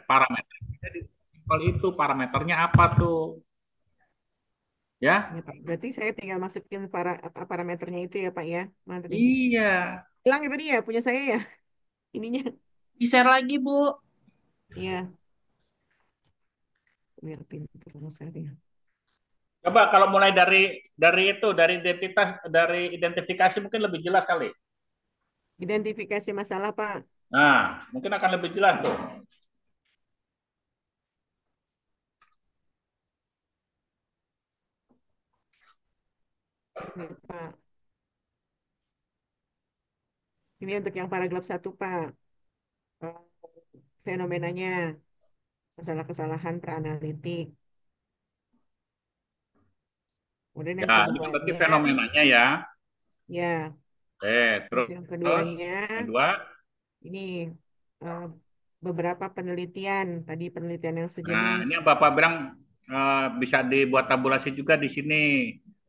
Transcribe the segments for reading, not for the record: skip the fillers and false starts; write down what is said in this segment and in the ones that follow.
parameter. Jadi kalau itu parameternya apa tuh? Ya, Ya, Pak. Berarti saya tinggal masukin parameternya itu ya, Pak ya. Mana tadi? iya. Hilang ya tadi ya, punya saya ya. Ininya. Di-share lagi, Bu. Iya, biar pintar saya. Coba kalau mulai dari itu, dari identifikasi mungkin lebih jelas kali. Identifikasi masalah, Pak. Nah, mungkin akan lebih jelas tuh. Ini, Pak. Ini untuk yang paragraf satu, Pak. Eh, Fenomenanya, masalah kesalahan peranalitik. Kemudian yang Ya, ini kan berarti keduanya, fenomenanya ya. ya, terus Terus yang keduanya, yang kedua, ini eh, beberapa penelitian, tadi penelitian yang nah sejenis. ini yang Bapak bilang bisa dibuat tabulasi juga di sini.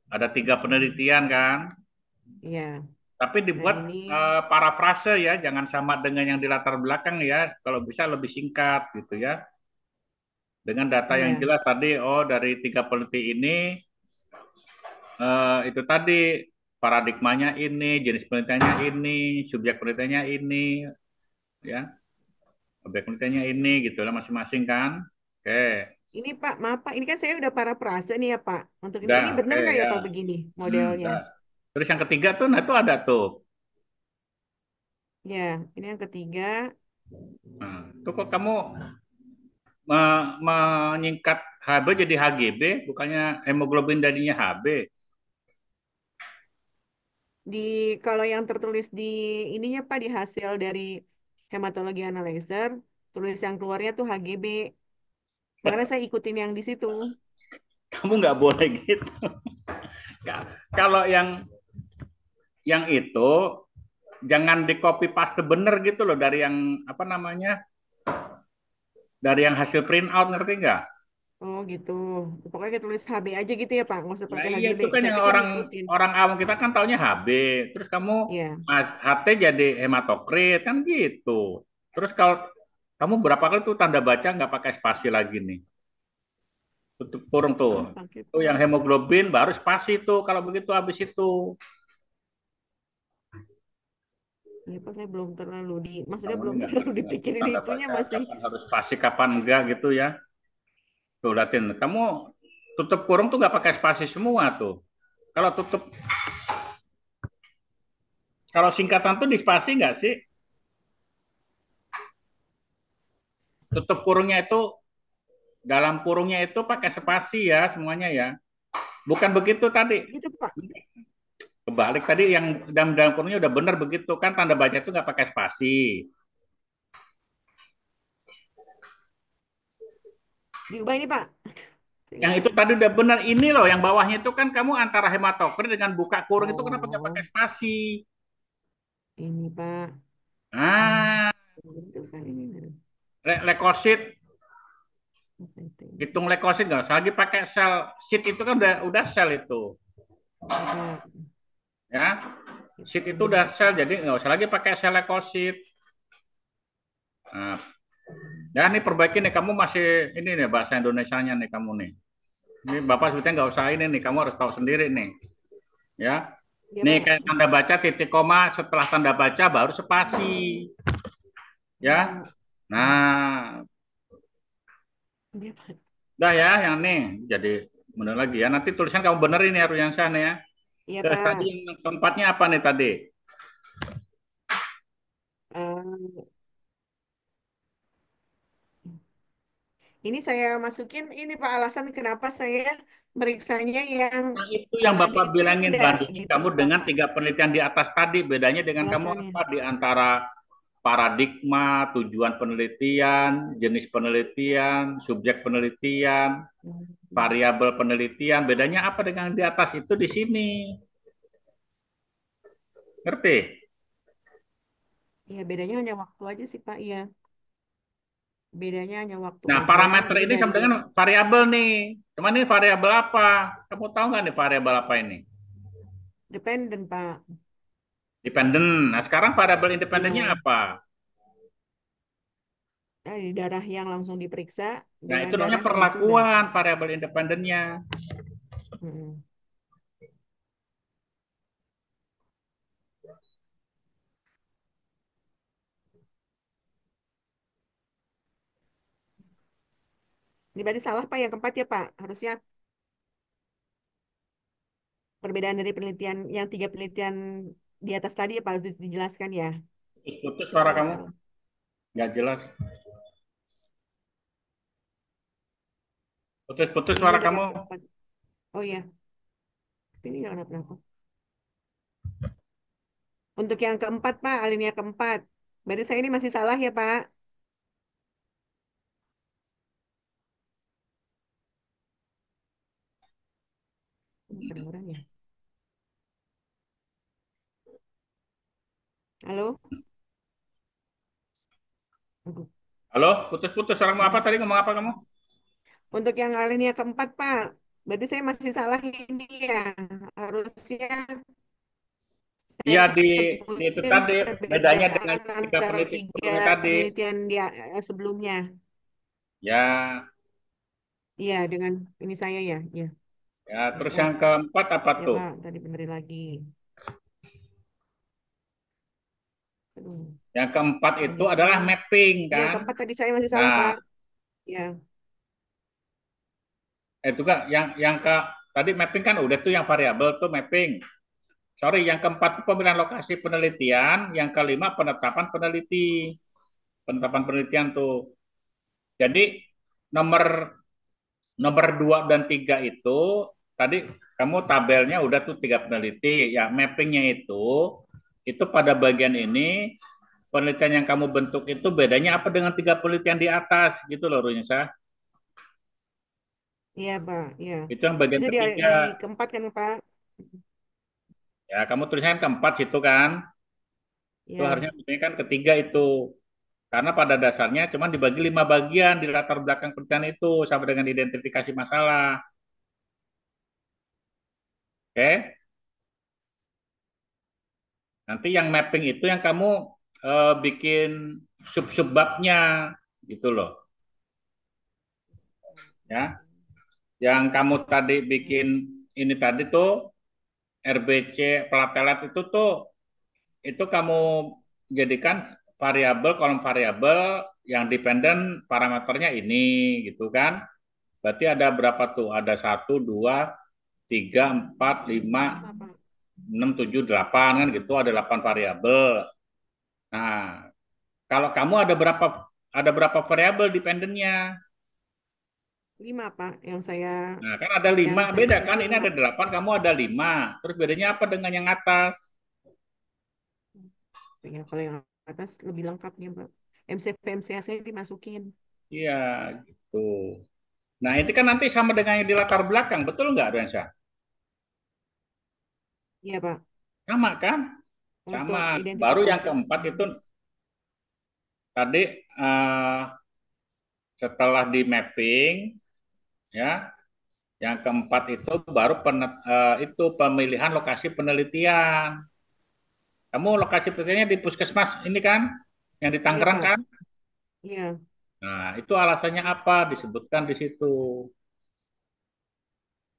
Ada 3 penelitian kan. Iya, Tapi nah dibuat ini, parafrase ya, jangan sama dengan yang di latar belakang ya. Kalau bisa lebih singkat gitu ya. Dengan data yang iya, jelas tadi, oh dari 3 peneliti ini itu tadi paradigmanya ini, jenis penelitiannya ini, subjek penelitiannya ini, ya, objek penelitiannya ini gitu lah masing-masing kan. Oke, ini Pak, maaf Pak, ini kan saya udah parafrase nih ya Pak. Untuk udah, ini benar oke nggak ya ya. Pak begini modelnya? Udah. Terus yang ketiga tuh, nah itu ada tuh. Ya, ini yang ketiga. Nah, tuh kok kamu menyingkat HB jadi HGB, bukannya hemoglobin tadinya HB. Di kalau yang tertulis di ininya Pak di hasil dari hematologi analyzer, tulis yang keluarnya tuh HGB. Makanya saya ikutin yang di situ. Kamu nggak boleh gitu. Kalau yang itu jangan di copy paste bener gitu loh dari yang apa namanya, dari yang hasil print out, ngerti nggak? Oh gitu. Pokoknya tulis HB aja gitu ya Pak, nggak usah Ya pakai iya HGB. itu kan Saya yang pikir orang ngikutin. orang awam kita kan taunya HB, terus kamu Iya. HT jadi hematokrit kan gitu. Terus kalau kamu berapa kali tuh tanda baca nggak pakai spasi lagi nih, tutup kurung tuh. Oh, pakai Tuh yang Pak. hemoglobin baru spasi tuh kalau begitu habis itu. Ini Pak saya belum terlalu maksudnya Kamu ini belum nggak terlalu ngerti lagi dipikirin tanda itunya baca masih. kapan harus spasi kapan enggak gitu ya. Tuh liatin, kamu tutup kurung tuh nggak pakai spasi semua tuh. Kalau tutup, kalau singkatan tuh di spasi nggak sih? Tutup kurungnya itu, dalam kurungnya itu pakai spasi ya semuanya ya. Bukan begitu tadi. Gitu Pak. Kebalik tadi yang dalam kurungnya udah benar begitu kan tanda baca itu nggak pakai spasi. Diubah ini Pak. Yang Saya- itu tadi udah benar ini loh, yang bawahnya itu kan kamu antara hematokrit dengan buka kurung itu kenapa nggak pakai Oh, spasi? ini Pak. Hmm. Ah, Betul kan ini. leukosit, Gitu. hitung leukosit nggak usah lagi pakai sel sheet itu kan udah sel itu Ya Pak. ya. Sheet itu Gitu. udah sel jadi nggak usah lagi pakai sel leukosit. Nah, ya ini perbaiki nih kamu masih ini nih bahasa Indonesianya nih kamu nih. Ini Bapak sebetulnya nggak usah ini nih, kamu harus tahu sendiri nih. Ya, Ya nih Pak. kayak tanda baca titik koma setelah tanda baca baru spasi. Ya, Oh, nah, ya Pak. udah ya yang nih jadi bener lagi ya. Nanti tulisan kamu benerin ya Ruyansa nih ya. Iya Terus tadi Pak. yang keempatnya apa nih tadi? Eh, ini saya masukin ini Pak alasan kenapa saya meriksanya yang Nah, itu yang Bapak bilangin ditunda bandingin gitu kamu dengan Pak 3 penelitian di atas tadi. Bedanya dengan kamu alasannya. apa di antara paradigma, tujuan penelitian, jenis penelitian, subjek penelitian, Hmm. variabel penelitian. Bedanya apa dengan di atas itu di sini? Ngerti? Iya bedanya hanya waktu aja sih Pak. Iya bedanya hanya waktu Nah, aja. parameter Jadi ini dari sama dengan variabel nih. Cuman ini variabel apa? Kamu tahu nggak nih variabel apa ini? dependen Pak. Dependen. Nah, sekarang variabel independennya Iya. apa? di darah yang langsung diperiksa Nah, dengan itu namanya darah yang dicunda. perlakuan variabel independennya. Mm-mm. Ini berarti salah Pak yang keempat ya Pak. Harusnya perbedaan dari penelitian yang tiga penelitian di atas tadi ya Pak harus dijelaskan ya. Putus-putus suara Oh, kamu. salah. Nggak jelas. Putus-putus Ini suara untuk kamu. yang keempat. Oh ya, ini nggak kenapa-napa. Untuk yang keempat Pak, alinea keempat. Berarti saya ini masih salah ya Pak. Kedengeran ya. Halo? Aduh. Halo, putus-putus suaramu apa Mm. tadi? Ngomong apa kamu? Untuk yang alinea keempat Pak, berarti saya masih salah ini ya. Harusnya Iya, saya di itu sebutin tadi bedanya dengan perbedaan tiga antara penelitian tiga sebelumnya tadi. penelitian dia sebelumnya. Ya, Iya, dengan ini saya ya. Ya, ya. ya Terus Pak. yang keempat apa Ya tuh? Pak, tadi benerin lagi. Aduh. Yang keempat itu adalah Selanjutnya, mapping yang kan? keempat tadi saya masih salah Pak. Nah, Ya, itu kan yang ke tadi mapping kan udah tuh yang variabel tuh mapping. Sorry, yang keempat itu pemilihan lokasi penelitian, yang kelima penetapan peneliti, penetapan penelitian tuh. Jadi nomor nomor 2 dan 3 itu tadi kamu tabelnya udah tuh tiga peneliti, ya mappingnya itu pada bagian ini penelitian yang kamu bentuk itu bedanya apa dengan tiga penelitian di atas gitu loh Runisa. iya Pak. Iya. Itu yang bagian Itu di ketiga. keempat kan Pak? Ya, kamu tulisnya kan keempat situ kan. Itu Ya, harusnya tulisnya kan ketiga itu. Karena pada dasarnya cuma dibagi 5 bagian di latar belakang penelitian itu sama dengan identifikasi masalah. Oke? Nanti yang mapping itu yang kamu bikin sub-sub babnya gitu loh. Ya. Yang kamu tadi bikin ini tadi tuh RBC platelet itu kamu jadikan variabel kolom variabel yang dependen parameternya ini gitu kan. Berarti ada berapa tuh? Ada satu, dua, tiga, empat, lima, lima Pak. enam, tujuh, delapan kan gitu. Ada 8 variabel. Nah, kalau kamu ada berapa variabel dependennya? Lima Pak. Nah, kan ada Yang 5 saya beda kan? itu Ini lima. ada 8, kamu ada 5. Terus bedanya apa dengan yang atas? Ya, kalau yang atas lebih lengkap nih Pak. MCV MCA saya dimasukin. Iya, gitu. Nah, itu kan nanti sama dengan yang di latar belakang, betul nggak, Rensa? Iya Pak. Sama kan? Sama. Untuk Baru yang identifikasi. keempat itu tadi eh, setelah di mapping, ya, yang keempat itu baru itu pemilihan lokasi penelitian. Kamu lokasi penelitiannya di Puskesmas ini kan, yang di Iya Tangerang Pak. kan? Iya. Nah, itu alasannya apa? Disebutkan di situ,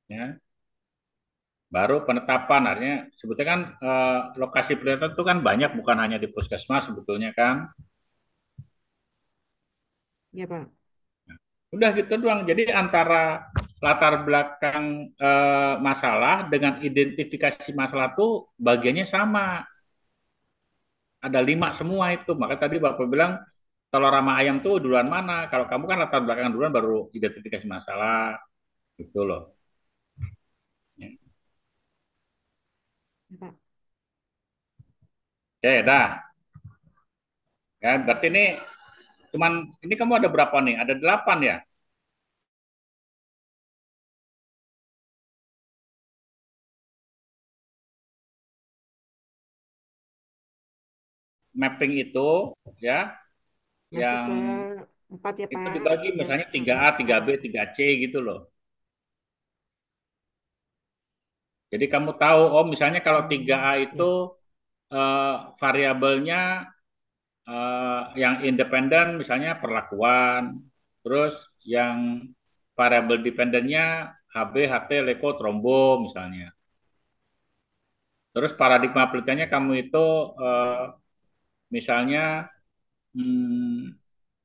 ya. Baru penetapan, artinya sebetulnya kan lokasi penelitian itu kan banyak, bukan hanya di Puskesmas sebetulnya kan. Iya Pak. Udah gitu doang. Jadi antara latar belakang masalah dengan identifikasi masalah tuh bagiannya sama. Ada 5 semua itu. Maka tadi Bapak bilang telur sama ayam tuh duluan mana? Kalau kamu kan latar belakang duluan baru identifikasi masalah gitu loh. Ya. Iya Pak. Oke, dah. Ya, berarti ini cuman ini kamu ada berapa nih? Ada 8 ya? Mapping itu ya Masuk yang ke empat ya itu Pak. dibagi Yang misalnya 3A, empat. 3B, 3C gitu loh. Jadi kamu tahu, oh misalnya kalau 3A Hmm, itu ya. variabelnya yang independen misalnya perlakuan, terus yang variabel dependennya HB, HT, leko, trombo misalnya. Terus paradigma penelitiannya kamu itu misalnya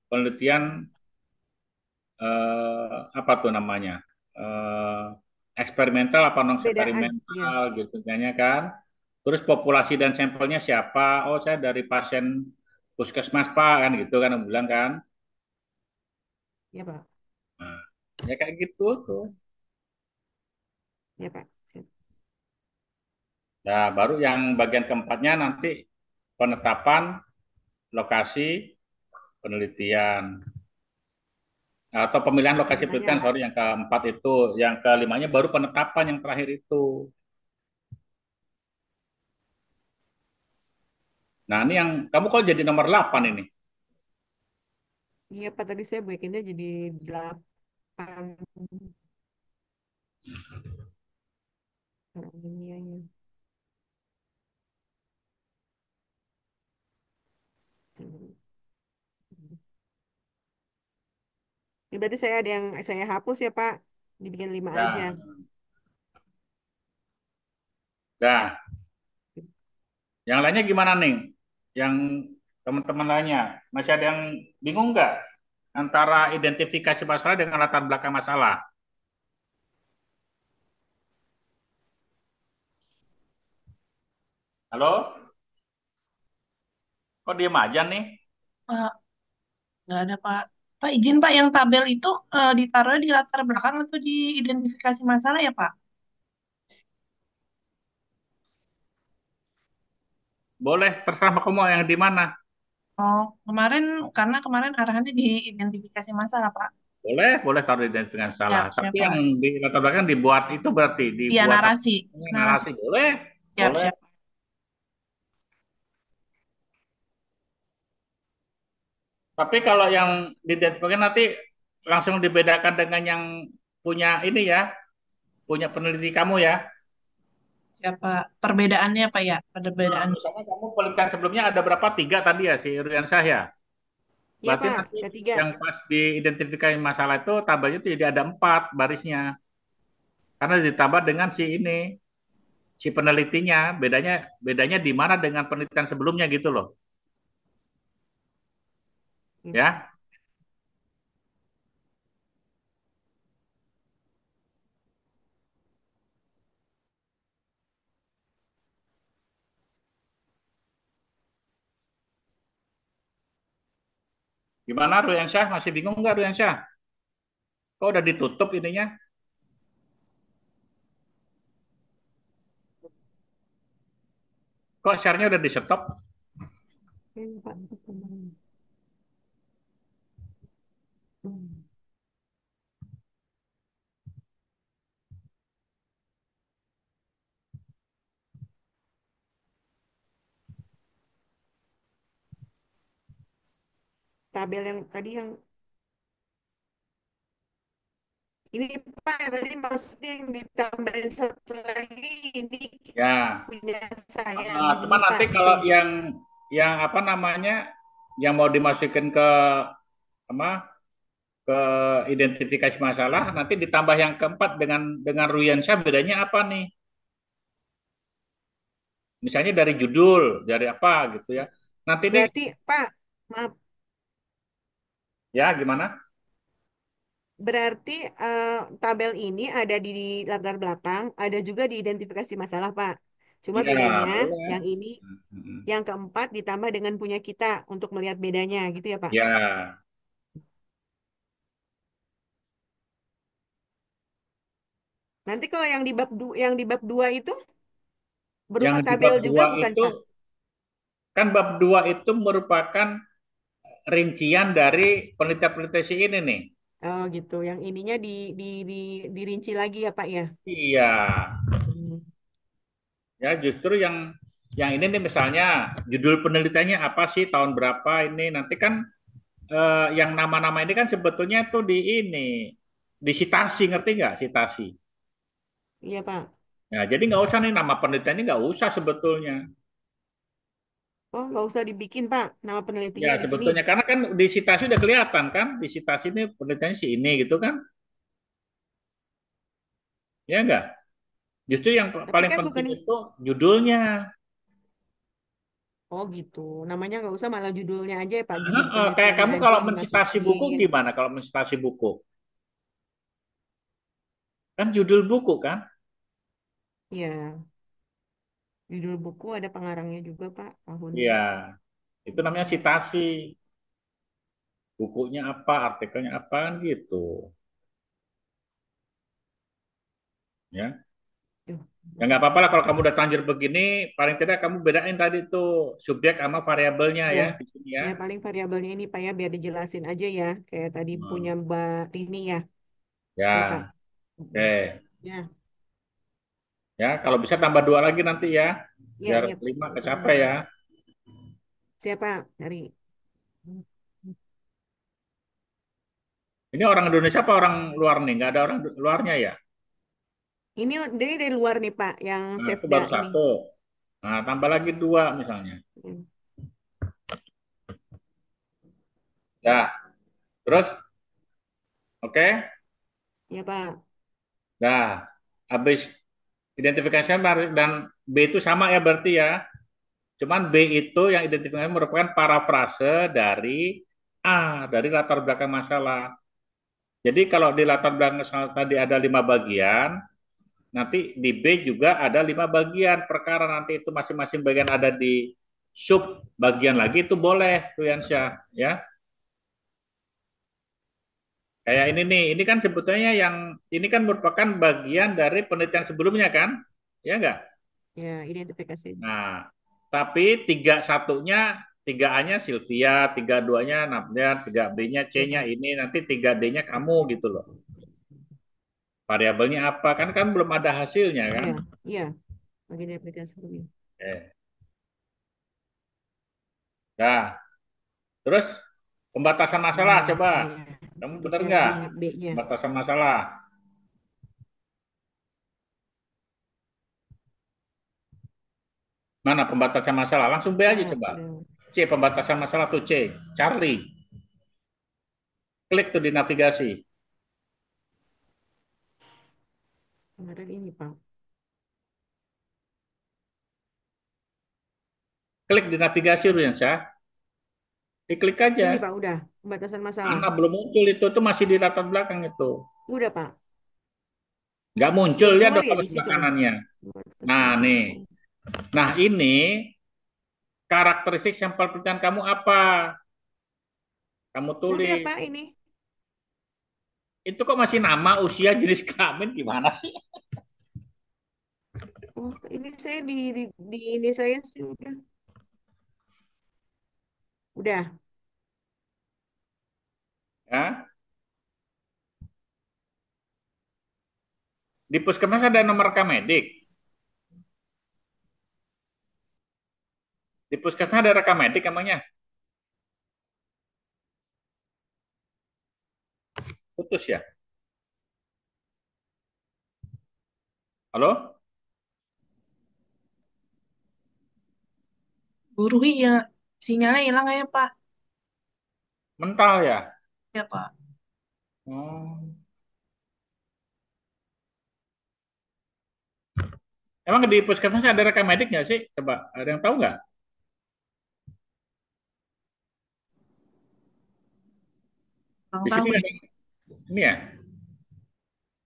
penelitian apa tuh namanya? Eh, eksperimental apa non Bedaan, ya, eksperimental gitu kayaknya kan. Terus populasi dan sampelnya siapa? Oh, saya dari pasien puskesmas Pak kan gitu kan aku bilang kan. ya Pak, Nah, ya kayak gitu tuh. ya Pak. Siap. Nah, baru yang bagian keempatnya nanti penetapan lokasi penelitian atau pemilihan lokasi Kelimanya penelitian, apa? sorry, yang keempat itu, yang kelimanya baru penetapan yang terakhir itu. Nah, ini yang kamu kok jadi nomor 8 ini. Iya Pak, tadi saya bikinnya jadi 8. Ini ya, ya. Ini berarti saya ada yang saya hapus ya Pak, dibikin 5 aja. Nah, nah, yang lainnya gimana nih? Yang teman-teman lainnya masih ada yang bingung nggak antara identifikasi masalah dengan latar belakang masalah? Halo? Kok diem aja nih? Pak, nggak ada Pak. Pak izin Pak, yang tabel itu ditaruh di latar belakang atau di identifikasi masalah ya Pak? Boleh, terserah kamu mau yang di mana. Oh, kemarin karena kemarin arahannya di identifikasi masalah Pak. Boleh, boleh taruh dengan salah. Siap, Tapi siap yang Pak. di latar belakang dibuat itu berarti Iya, dibuat apa? narasi, narasi. Narasi. Boleh, Siap, boleh. siap. Tapi kalau yang diidentifikasi nanti langsung dibedakan dengan yang punya ini ya, punya peneliti kamu ya. Siap Pak. Perbedaannya Pak ya, Nah, perbedaan. misalnya kamu penelitian sebelumnya ada berapa? Tiga tadi ya si Riansyah ya. Iya Berarti Pak, nanti ada 3. yang pas diidentifikasi masalah itu tabelnya itu jadi ada empat barisnya. Karena ditambah dengan si ini, si penelitinya. Bedanya bedanya di mana dengan penelitian sebelumnya gitu loh. Iya. Ya, gimana Riansyah? Masih bingung nggak Riansyah? Kok udah ditutup ininya? Kok share-nya udah di stop? Oke, Pak. Hmm. Tabel yang tadi yang ini Pak, tadi maksudnya yang ditambahin satu lagi ini Ya, punya saya di sini cuman Pak, nanti gitu. kalau yang apa namanya yang mau dimasukin ke apa ke identifikasi masalah nanti ditambah yang keempat dengan Ruyansyah bedanya apa nih? Misalnya dari judul, dari apa gitu ya. Nanti ini Berarti Pak, maaf, ya gimana? berarti tabel ini ada di latar belakang, ada juga di identifikasi masalah Pak. Cuma Iya, bedanya boleh. yang ini, Mm-mm. yang keempat ditambah dengan punya kita untuk melihat bedanya, gitu ya Pak. Ya, Nanti kalau yang di yang di bab 2 itu yang berupa di tabel bab juga 2 bukan itu Pak? kan bab 2 itu merupakan rincian dari penelitian-penelitian si ini nih. Oh gitu. Yang ininya di dirinci lagi ya Pak ya. Iya. Hmm. Ya, justru yang ini nih misalnya judul penelitiannya apa sih, tahun berapa ini. Nanti kan yang nama-nama ini kan sebetulnya tuh di ini disitasi, ngerti nggak sitasi? Iya Pak. Nah, jadi nggak usah nih nama penelitiannya nggak usah sebetulnya. Oh, nggak usah dibikin, Pak. Nama Ya penelitinya di sini. sebetulnya karena kan di Sitasi udah kelihatan kan, di Sitasi ini penelitiannya si ini gitu kan, ya enggak? Justru yang Tapi paling kan penting bukan, itu judulnya. oh gitu. Namanya nggak usah, malah judulnya aja ya, Pak. Judul Kayak penelitiannya kamu aja kalau yang mensitasi buku dimasukin. gimana? Kalau mensitasi buku kan judul buku kan? Ya, judul buku ada pengarangnya juga, Pak. Tahunnya. Iya, itu namanya sitasi. Bukunya apa, artikelnya apa kan gitu, ya. Duh, Ya bahasa nggak apa-apa lah kalau Inggrisnya. kamu udah terlanjur begini, paling tidak kamu bedain tadi tuh subjek sama variabelnya Ya, ya di sini ya. ya paling variabelnya ini, Pak ya, biar dijelasin aja ya. Kayak tadi punya Hmm. Mbak Rini ya. Ya, Pak. Ya, Mm-mm. oke. Ya, Ya, kalau bisa tambah dua lagi nanti ya, ya, biar ya. lima Saya tambah kecapai dua. ya. Siapa? Dari. Ini orang Indonesia apa orang luar nih? Nggak ada orang luarnya ya? Ini dari luar nih, Pak, yang Nah, itu Sevda baru ini. satu. Nah, tambah lagi dua misalnya. Hmm. Ya, terus, oke. Ya, Pak. Nah, habis identifikasi dan B itu sama ya berarti ya. Cuman B itu yang identifikasi merupakan parafrase dari A, dari latar belakang masalah. Jadi kalau di latar belakang masalah tadi ada 5 bagian, nanti di B juga ada 5 bagian perkara, nanti itu masing-masing bagian ada di sub bagian lagi itu boleh, Ruyansyah, ya. Kayak ini nih, ini kan sebetulnya yang ini kan merupakan bagian dari penelitian sebelumnya kan, ya enggak? Ya, identifikasi. Nah, tapi tiga satunya, tiga A-nya Sylvia, tiga duanya Nabila, tiga B-nya Ya, C-nya Pak. ini, nanti tiga D-nya kamu gitu loh. Variabelnya apa? Kan belum ada hasilnya kan? Ya, iya. Bagian identifikasi dulu. Eh. Nah, terus pembatasan masalah coba. Ya. Kamu Untuk benar yang nggak? B, B-nya. Pembatasan masalah. Mana pembatasan masalah? Langsung B aja Oh, coba. udah. C, pembatasan masalah tuh C. Charlie. Klik tuh di navigasi. Kemarin ini, Pak. Klik di navigasi Ruyansyah. Diklik Ini, aja. Pak, udah. Pembatasan masalah. Mana belum muncul itu masih di latar belakang itu. Udah, Pak. Nggak muncul, Belum lihat keluar dong ya kalau di sebelah situ. kanannya. Nah, Pembatasan nih. masalah. Nah, ini karakteristik sampel penelitian kamu apa? Kamu Udah, tulis. Pak, ini. Itu kok masih nama, usia, jenis kelamin gimana sih? Oh, ini saya di ini saya sih udah. Udah. Ya. Di puskesmas ada nomor rekam medik. Di puskesmas ada rekam medik emangnya? Putus ya? Halo? Guru ya, sinyalnya hilang ya Pak. Mental ya? Ya Pak. Oh. Emang di puskesmas ada rekam medik nggak sih? Coba, ada yang tahu nggak? Kurang Di tahu sini deh. ada ini ya?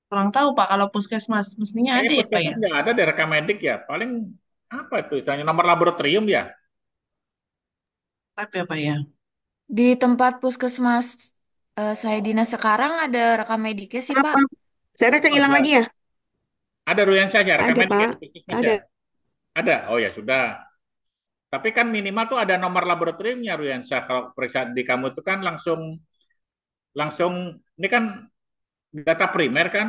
Kurang tahu Pak kalau puskesmas. Mestinya Kayaknya ada ya Pak ya. puskesmas nggak ada deh rekam medik ya. Paling apa itu? Istilahnya nomor laboratorium ya? Tapi ya Pak ya. Di tempat puskesmas saya dinas sekarang ada rekam mediknya sih, Pak. Apa? Saya ada Oh, kehilang lagi ada. ya? Ada Ruyansyah ya, rekam Ada, medik ya Pak. di puskesmas ya? Ada. Ada. Oh ya sudah. Tapi kan minimal tuh ada nomor laboratoriumnya Ruyansyah. Kalau periksa di kamu itu kan langsung langsung ini kan data primer kan.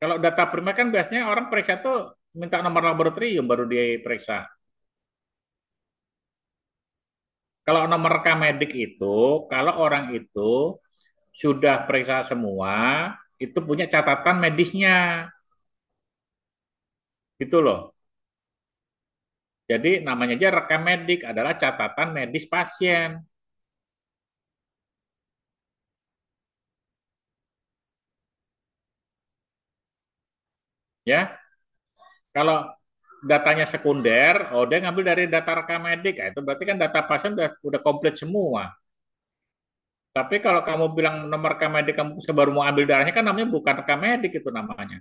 Kalau data primer kan biasanya orang periksa tuh minta nomor laboratorium baru diperiksa. Kalau nomor rekam medik itu, kalau orang itu sudah periksa semua, itu punya catatan medisnya. Gitu loh. Jadi namanya aja rekam medik adalah catatan medis pasien. Ya, kalau datanya sekunder, oh dia ngambil dari data rekam medik, nah, itu berarti kan data pasien udah komplit semua. Tapi kalau kamu bilang nomor rekam medik kamu baru mau ambil darahnya kan namanya bukan rekam medik itu namanya.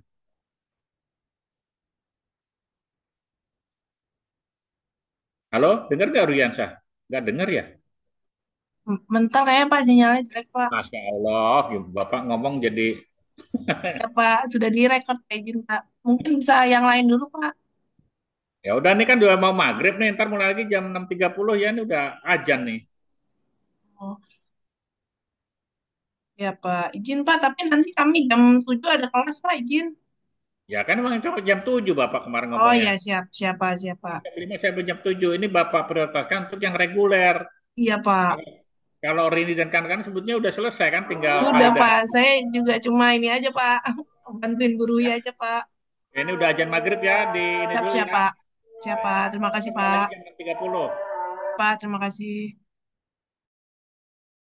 Halo, dengar gak Ruyansyah? Nggak dengar ya? Bentar kayaknya Pak sinyalnya jelek Pak. Masya Allah, ya, Bapak ngomong jadi Ya Pak, sudah direkod Pak, izin Pak. Mungkin bisa yang lain dulu Pak. ya udah nih kan udah mau maghrib nih, ntar mulai lagi jam 6.30 ya ini udah ajan nih. Oh, ya Pak, izin Pak, tapi nanti kami jam 7 ada kelas Pak, izin. Ya kan emang cuma jam 7 Bapak kemarin Oh ngomongnya. ya, siap, siapa, siapa. Jam 5 sampai jam 7 ini Bapak prioritaskan untuk yang reguler. Iya Pak. Kalau Rini dan kawan-kawan sebutnya udah selesai kan, tinggal Sudah Faida. Pak, saya juga cuma ini aja Pak, bantuin guru ya aja Pak. Ini udah ajan maghrib ya, di ini Siap, dulu ya. siapa. Siapa, terima kasih Mulai Pak. lagi jam 6.30. Pak, terima kasih.